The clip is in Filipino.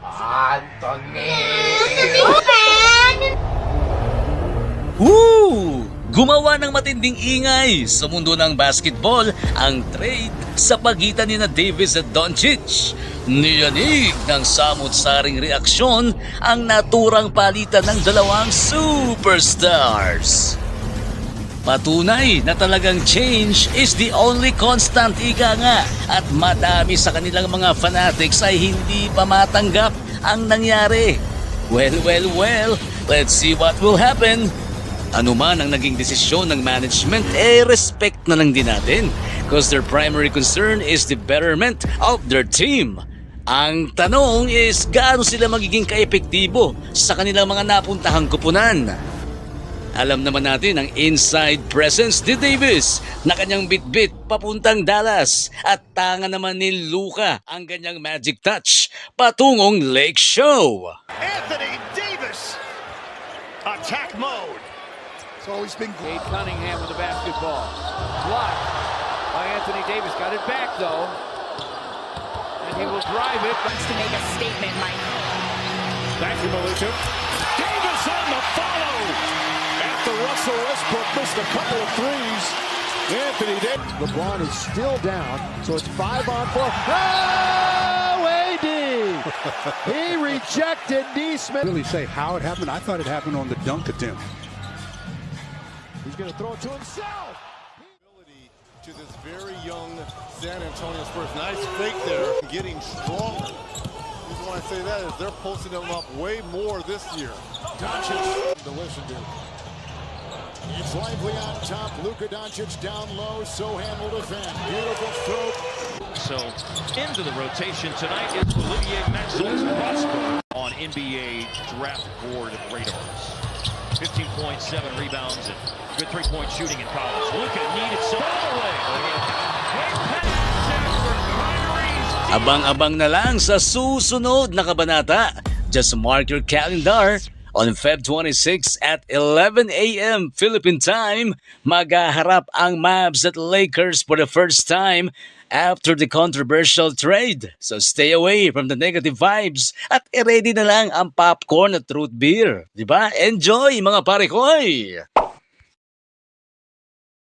Anthony! Gumawa ng matinding ingay sa mundo ng basketball ang trade sa pagitan ni Davis at Doncic. Niyanig ng samot-saring reaksyon ang naturang palitan ng dalawang superstars. Patunay na talagang change is the only constant, ika nga, at madami sa kanilang mga fanatics ay hindi pa matanggap ang nangyari. Well, let's see what will happen. Ano man ang naging desisyon ng management, respect na lang din natin because their primary concern is the betterment of their team. Ang tanong is gaano sila magiging kaepektibo sa kanilang mga napuntahang kupunan. Alam naman natin ang inside presence ni Davis na kanyang bit-bit papuntang Dallas at tanga naman ni Luka ang kanyang magic touch patungong Lake Show. Anthony Davis, attack mode. It's always been Cade Cunningham with the basketball. Blocked by Anthony Davis. Got it back though. And he will drive it. Wants to make a statement, Mike. Back to Melito. Davis on the follow. After Russell Westbrook missed a couple of threes. Anthony Davis. LeBron is still down, so it's 5-on-4. Oh, AD! He rejected Neesmith. Really say how it happened. I thought it happened on the dunk attempt. He's going to throw it to himself. To this very young San Antonio Spurs. Nice fake there, getting stronger. The reason why I say that is they're posting them up way more this year. Doncic to listen to. It's Lively on top. Luka Doncic down low. Sohan will defend. Beautiful stroke. So into the rotation tonight is Olivier Maxwell's Prosper on NBA draft board radars. 15.7 rebounds and good three-point shooting in college. Luka needed some away. Abang-abang na lang sa susunod na kabanata. Just mark your calendar. On Feb 26 at 11 a.m. Philippine time, maghaharap ang Mavs at Lakers for the first time after the controversial trade. So stay away from the negative vibes at i-ready na lang ang popcorn at root beer. Diba? Enjoy mga pare koy!